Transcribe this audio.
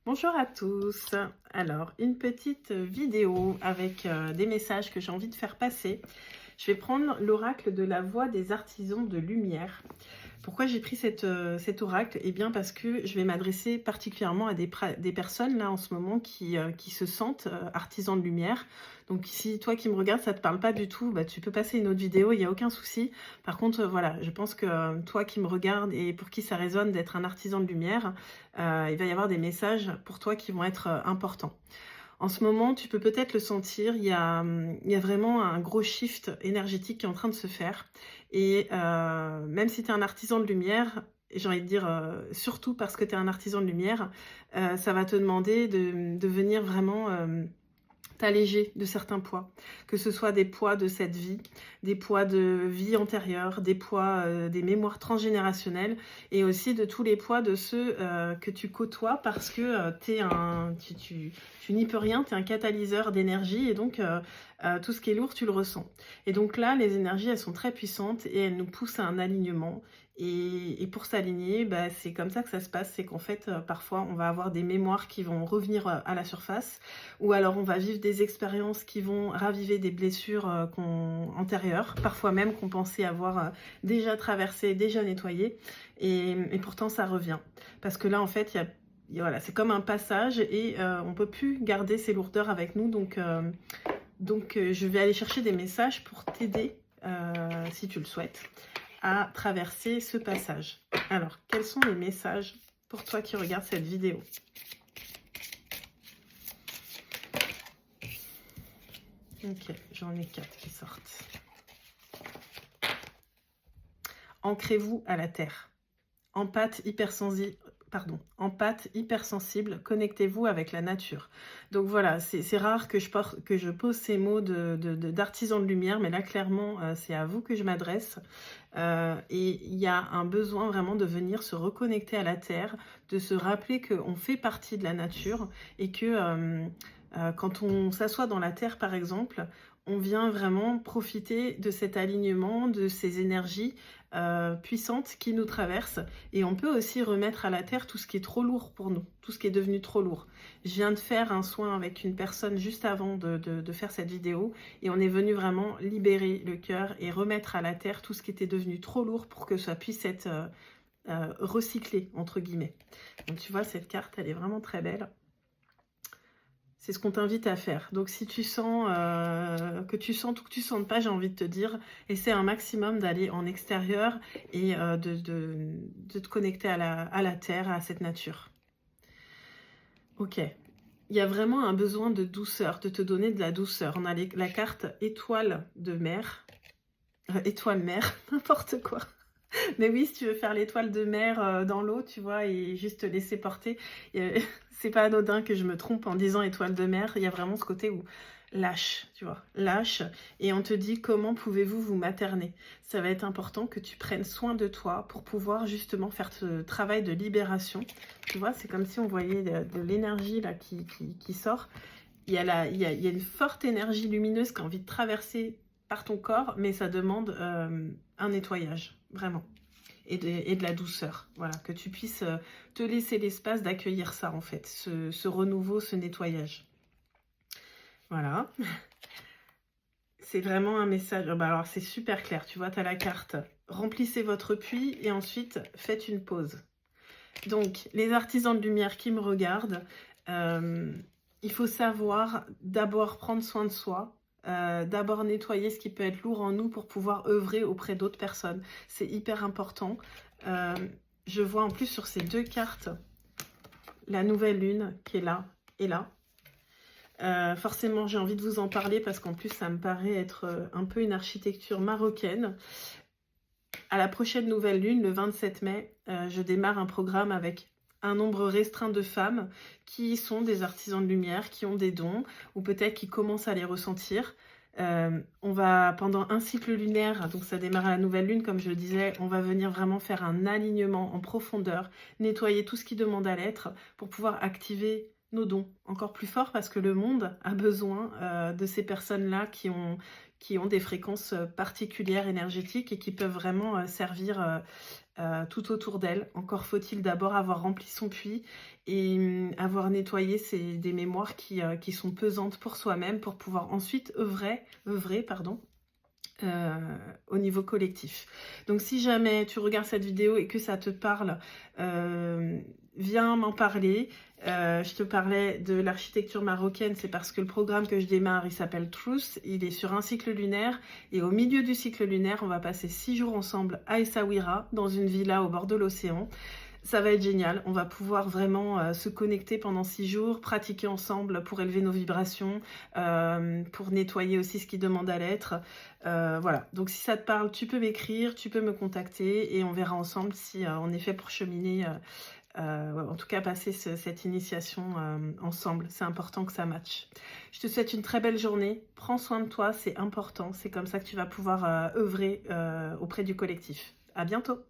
Bonjour à tous. Alors, une petite vidéo avec des messages que j'ai envie de faire passer. Je vais prendre l'oracle de la voix des artisans de lumière. Pourquoi j'ai pris cet oracle? Eh bien parce que je vais m'adresser particulièrement à des personnes là en ce moment qui se sentent artisans de lumière. Donc si toi qui me regardes, ça ne te parle pas du tout, bah, tu peux passer une autre vidéo, il n'y a aucun souci. Par contre, voilà, je pense que toi qui me regardes et pour qui ça résonne d'être un artisan de lumière, il va y avoir des messages pour toi qui vont être importants. En ce moment, tu peux peut-être le sentir, il y a vraiment un gros shift énergétique qui est en train de se faire. Et même si tu es un artisan de lumière, et j'ai envie de dire, surtout parce que tu es un artisan de lumière, ça va te demander de venir vraiment, t'alléger de certains poids. Que ce soit des poids de cette vie, des poids de vie antérieure, des poids, des mémoires transgénérationnelles et aussi de tous les poids de ceux, que tu côtoies parce que, tu n'y peux rien, tu es un catalyseur d'énergie et donc tout ce qui est lourd, tu le ressens. Et donc là, les énergies, elles sont très puissantes et elles nous poussent à un alignement et pour s'aligner, bah, c'est comme ça que ça se passe. C'est qu'en fait, parfois, on va avoir des mémoires qui vont revenir, à la surface ou alors on va vivre des expériences qui vont raviver des blessures, antérieures, parfois même qu'on pensait avoir, déjà traversées, déjà nettoyées et pourtant ça revient. Parce que là, en fait, voilà, c'est comme un passage et on peut plus garder ces lourdeurs avec nous donc je vais aller chercher des messages pour t'aider, si tu le souhaites, à traverser ce passage. Alors, quels sont les messages pour toi qui regardes cette vidéo? Ok, j'en ai 4 qui sortent. Ancrez-vous à la terre. Empathe hypersensible, connectez-vous avec la nature. Donc voilà, c'est rare que je pose ces mots d'artisan de lumière, mais là clairement c'est à vous que je m'adresse. Et il y a un besoin vraiment de venir se reconnecter à la terre, de se rappeler qu'on fait partie de la nature et que quand on s'assoit dans la terre par exemple, on vient vraiment profiter de cet alignement, de ces énergies puissantes qui nous traversent. Et on peut aussi remettre à la terre tout ce qui est trop lourd pour nous, tout ce qui est devenu trop lourd. Je viens de faire un soin avec une personne juste avant de faire cette vidéo et on est venu vraiment libérer le cœur et remettre à la terre tout ce qui était devenu trop lourd pour que ça puisse être recyclé, entre guillemets. Donc tu vois, cette carte, elle est vraiment très belle. C'est ce qu'on t'invite à faire. Donc si tu sens que tu sens ou que tu sentes pas, j'ai envie de te dire, essaie un maximum d'aller en extérieur et de te connecter à la terre, à cette nature. Ok. Il y a vraiment un besoin de douceur, de te donner de la douceur. On a la carte étoile de mer. Étoile mer, n'importe quoi. Mais oui, si tu veux faire l'étoile de mer dans l'eau, tu vois, et juste te laisser porter, c'est pas anodin que je me trompe en disant étoile de mer. Il y a vraiment ce côté où lâche, tu vois, lâche, et on te dit comment pouvez-vous vous materner. Ça va être important que tu prennes soin de toi pour pouvoir justement faire ce travail de libération. Tu vois, c'est comme si on voyait de l'énergie là qui sort. Il y a une forte énergie lumineuse qui a envie de traverser par ton corps, mais ça demande un nettoyage, vraiment. Et de la douceur, voilà, que tu puisses te laisser l'espace d'accueillir ça, en fait, ce renouveau, ce nettoyage. Voilà. C'est vraiment un message, bah alors c'est super clair, tu vois, tu as la carte. Remplissez votre puits et ensuite faites une pause. Donc, les artisans de lumière qui me regardent, il faut savoir d'abord prendre soin de soi, d'abord nettoyer ce qui peut être lourd en nous pour pouvoir œuvrer auprès d'autres personnes. C'est hyper important. Je vois en plus sur ces deux cartes la nouvelle lune qui est là et là. Forcément, j'ai envie de vous en parler parce qu'en plus, ça me paraît être un peu une architecture marocaine. À la prochaine nouvelle lune, le 27 mai, je démarre un programme avec un nombre restreint de femmes qui sont des artisans de lumière, qui ont des dons, ou peut-être qui commencent à les ressentir. On va, pendant un cycle lunaire, donc ça démarre à la nouvelle lune, comme je le disais, on va venir vraiment faire un alignement en profondeur, nettoyer tout ce qui demande à l'être pour pouvoir activer nos dons encore plus fort parce que le monde a besoin de ces personnes-là qui ont des fréquences particulières énergétiques et qui peuvent vraiment servir tout autour d'elle. Encore faut-il d'abord avoir rempli son puits et avoir nettoyé des mémoires qui sont pesantes pour soi-même pour pouvoir ensuite œuvrer pardon, au niveau collectif. Donc si jamais tu regardes cette vidéo et que ça te parle, viens m'en parler. Je te parlais de l'architecture marocaine, c'est parce que le programme que je démarre, il s'appelle Truth, il est sur un cycle lunaire, et au milieu du cycle lunaire, on va passer 6 jours ensemble à Essaouira, dans une villa au bord de l'océan. Ça va être génial, on va pouvoir vraiment se connecter pendant 6 jours, pratiquer ensemble pour élever nos vibrations, pour nettoyer aussi ce qui demande à l'être. Voilà, donc si ça te parle, tu peux m'écrire, tu peux me contacter et on verra ensemble si on est fait pour cheminer, en tout cas passer cette initiation ensemble. C'est important que ça matche. Je te souhaite une très belle journée, prends soin de toi, c'est important, c'est comme ça que tu vas pouvoir œuvrer auprès du collectif. À bientôt.